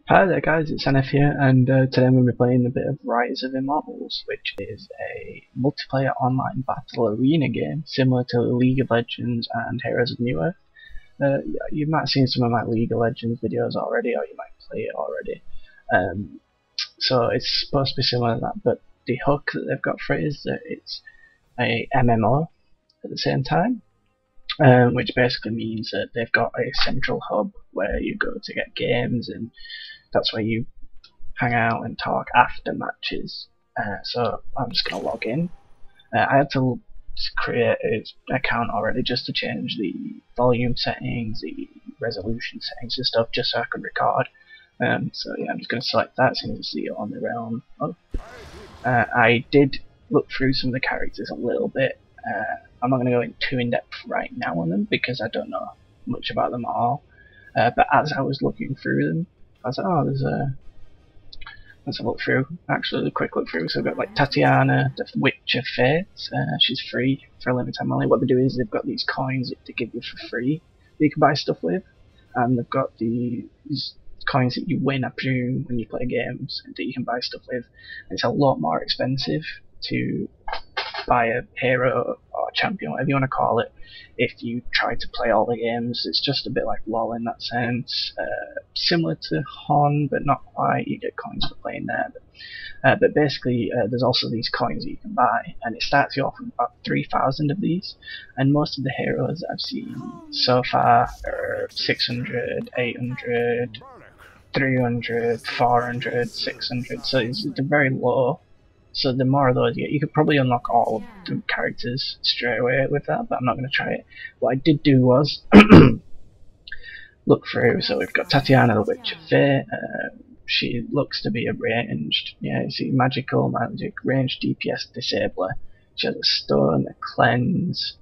Hi there guys, it's Enef here, and today I'm going to be playing a bit of Rise of Immortals, which is a multiplayer online battle arena game similar to League of Legends and Heroes of New Earth. You might have seen some of my League of Legends videos already, or you might play it already. So it's supposed to be similar to that, but the hook that they've got for it is that it's a MMO at the same time. Which basically means that they've got a central hub where you go to get games, and that's where you hang out and talk after matches. So I'm just going to log in. I had to create an account already just to change the volume settings, the resolution settings and stuff, just so I could record. So yeah, I'm just going to select that so you can see it on the realm. I did look through some of the characters a little bit. I'm not going to go in too in depth right now on them because I don't know much about them at all. But as I was looking through them, I was like, oh, let's have a look through. Actually, a quick look through. So we've got like Tatiana, the Witch of Fate. She's free for a limited time only. What they do is they've got these coins that they give you for free that you can buy stuff with, and they've got these coins that you win, I presume, when you play games, and that you can buy stuff with. And it's a lot more expensive to buy a hero or champion, whatever you want to call it, if you try to play all the games. It's just a bit like LoL in that sense, similar to Hon, but not quite. You get coins for playing there, but basically there's also these coins that you can buy, and it starts you off with about 3,000 of these, and most of the heroes that I've seen so far are 600, 800, 300, 400, 600, so they're very low. So the more of those you get, you could probably unlock all of the characters straight away with that, but I'm not going to try it. What I did do was look through. So we've got Tatiana, the Witch of Fate. She looks to be a ranged, yeah, you see, magic, ranged DPS disabler. She has a stun, a cleanse,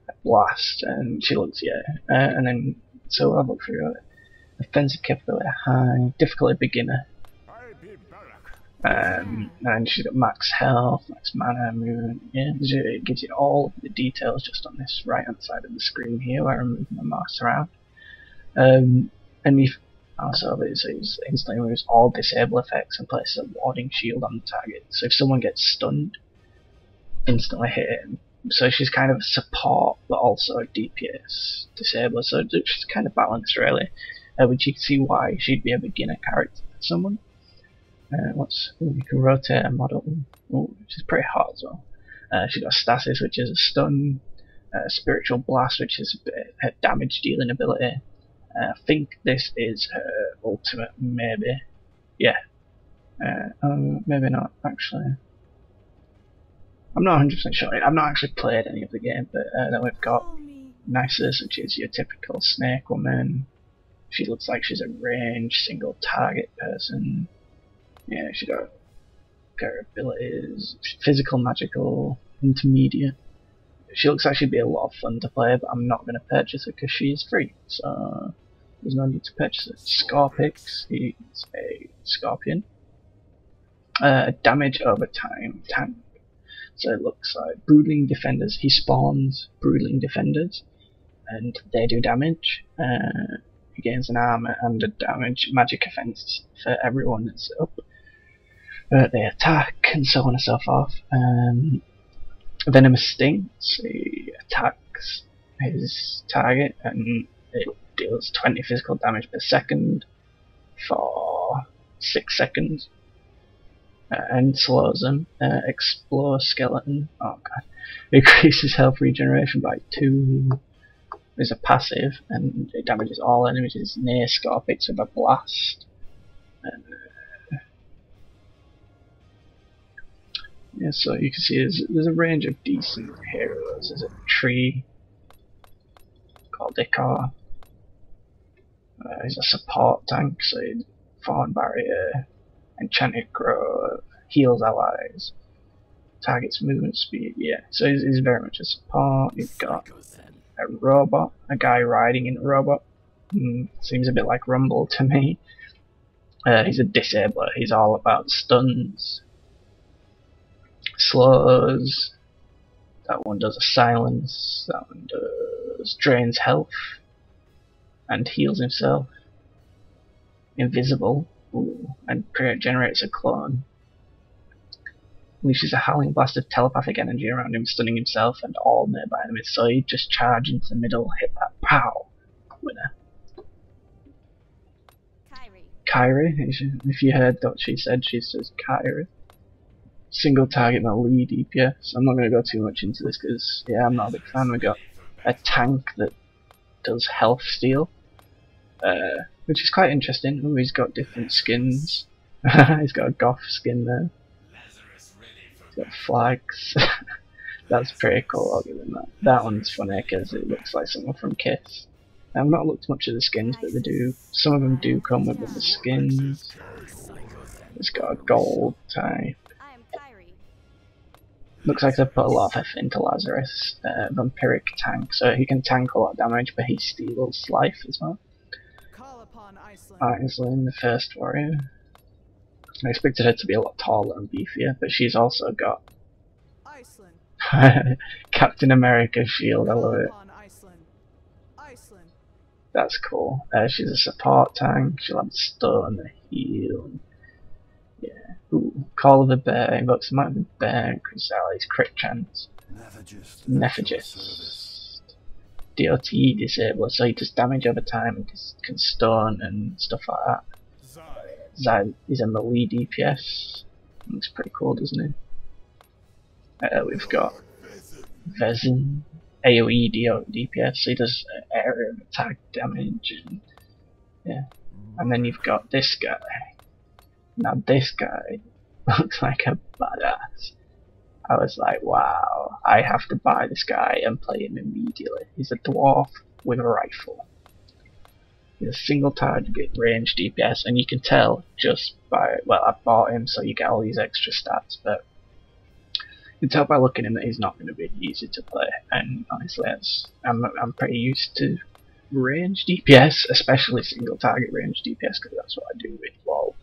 a blast, and she looks, yeah. And then, so I'll look through it. Offensive capability high, difficulty beginner. And she's got max health, max mana, movement. Yeah, it gives you all of the details just on this right hand side of the screen here where I'm moving my mouse around. And if also it instantly removes all disable effects and places a warding shield on the target. So if someone gets stunned, instantly hit him. So she's kind of a support but also a DPS disabler. So she's kind of balanced really, which you can see why she'd be a beginner character for someone. You can rotate a model, which is pretty hot as well. She's got Stasis, which is a stun, Spiritual Blast, which is a damage dealing ability. I think this is her ultimate, maybe. Yeah. Maybe not, actually. I'm not 100% sure. I've not actually played any of the game, but then we've got Nexus, which is your typical snake woman. She looks like she's a ranged single target person. Yeah, she got her abilities, physical, magical, intermediate. She looks like she'd be a lot of fun to play, but I'm not going to purchase her because she is free, so there's no need to purchase it. Scorpix, he's a scorpion. Damage over time tank. So it looks like Broodling Defenders. He spawns Broodling Defenders, and they do damage. He gains an armor and a damage magic offense for everyone that's up. They attack and so on and so forth. Venomous Sting, so he attacks his target and it deals 20 physical damage per second for 6 seconds and slows them. Explore-Skeleton, oh god, increases health regeneration by 2. Is a passive and it damages all enemies near Scorpix with a blast. And yeah, so you can see there's a range of decent heroes. There's a tree called Icar. He's a support tank, so Fawn Barrier, Enchanted Grove, heals allies, targets movement speed, yeah. So he's very much a support. You've got a robot, a guy riding in a robot. Seems a bit like Rumble to me. He's a disabler, he's all about stuns. Slows, that one does a silence, that one does drains health and heals himself. Invisible, Ooh, and generates a clone. Unleashes a howling blast of telepathic energy around him, stunning himself and all nearby enemies. So you just charge into the middle, hit that, pow! Winner. Kyrie, if you heard what she said, she says Kyrie. Single target melee DPS. I'm not going to go too much into this because, yeah, I'm not a big fan. We got a tank that does health steal, which is quite interesting. Oh, he's got different skins. He's got a goth skin there. He's got flags. That's pretty cool, I'll give him that. That one's funny because it looks like someone from Kiss. I've not looked much at the skins, but they do. Some of them do come with the skins. It's got a gold type. Looks like they put a lot of effort into Lazarus, vampiric tank, so he can tank a lot of damage, but he steals life as well. Iceland, the first warrior. I expected her to be a lot taller and beefier, but she's also got Captain America shield. I love it. That's cool. She's a support tank. She'll have stun, a heal. Yeah. Ooh. Call of the Bear. Invokes the might of the bear. Increases allies' crit chance. Nephagist. DOT disable, so he does damage over time and can stun and stuff like that. Zai is a melee DPS. Looks pretty cool, doesn't he? We've got Vezin. AoE DPS, so he does area of attack damage, and yeah. And then you've got this guy. Now this guy looks like a badass. I was like, wow, I have to buy this guy and play him immediately. He's a dwarf with a rifle. He's a single target range DPS, and you can tell just by, well, I bought him so you get all these extra stats, but you can tell by looking at him that he's not going to be easy to play, and honestly I'm pretty used to range DPS, especially single target range DPS, because that's what I do with WoW.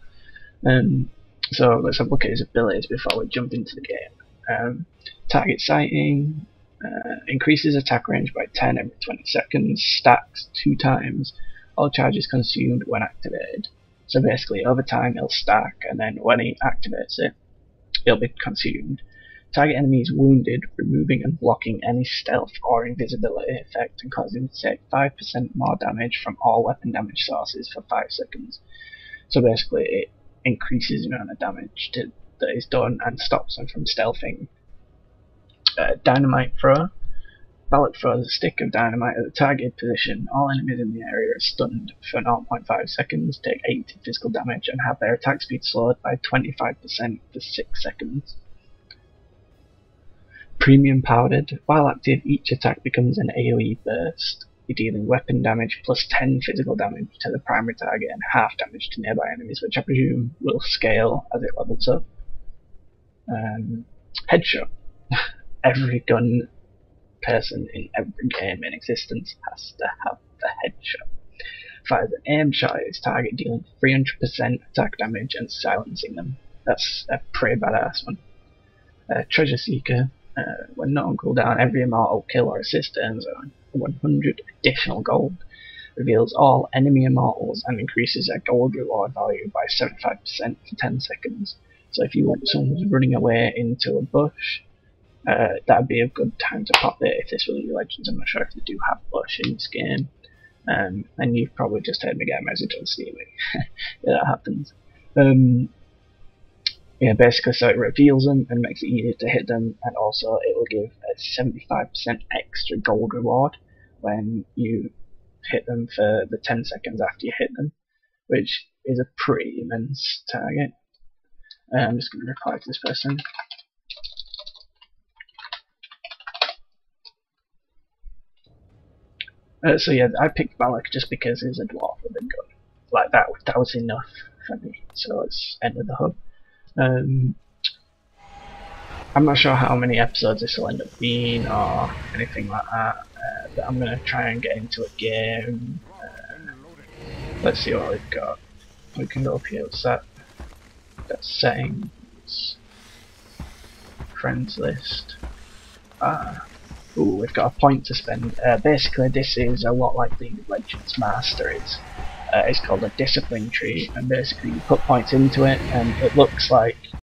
So let's have a look at his abilities before we jump into the game. Target sighting, increases attack range by 10 every 20 seconds, stacks 2 times, all charges consumed when activated. So basically over time it'll stack, and then when he activates it, it'll be consumed. Target enemies wounded, removing and blocking any stealth or invisibility effect and causing them to take 5% more damage from all weapon damage sources for 5 seconds. So basically it increases the amount of damage that is done and stops them from stealthing. Dynamite throw. Ballot throws a stick of dynamite at the target position. All enemies in the area are stunned for 0.5 seconds, take 80 physical damage, and have their attack speed slowed by 25% for 6 seconds. Premium powdered. While active, each attack becomes an AoE burst. You're dealing weapon damage plus 10 physical damage to the primary target and half damage to nearby enemies, which I presume will scale as it levels up. Headshot. Every gun person in every game in existence has to have the headshot. Fires an aim shot at its target, dealing 300% attack damage and silencing them. That's a pretty badass one. Treasure Seeker. When not on cooldown, every immortal kill or assist earns 100 additional gold, reveals all enemy immortals, and increases their gold reward value by 75% for 10 seconds. So if you want someone running away into a bush, that'd be a good time to pop it if this was League of Legends. I'm not sure if they do have bush in this game. And you've probably just heard me get a message on Steam. Yeah, that happens. Yeah, basically, so it reveals them and makes it easier to hit them, and also it will give a 75% extra gold reward when you hit them for the 10 seconds after you hit them, which is a pretty immense target. I'm just going to reply to this person. So yeah, I picked Balak just because he's a dwarf with a gun. Like that was enough for me, so let's enter the hub. I'm not sure how many episodes this will end up being or anything like that, but I'm going to try and get into a game. Let's see what we've got. We can go up here, what's that? Got settings, friends list. Ooh, we've got a point to spend. Basically this is a lot like League of Legends Master is. It's called a discipline tree, and basically you put points into it, and it looks like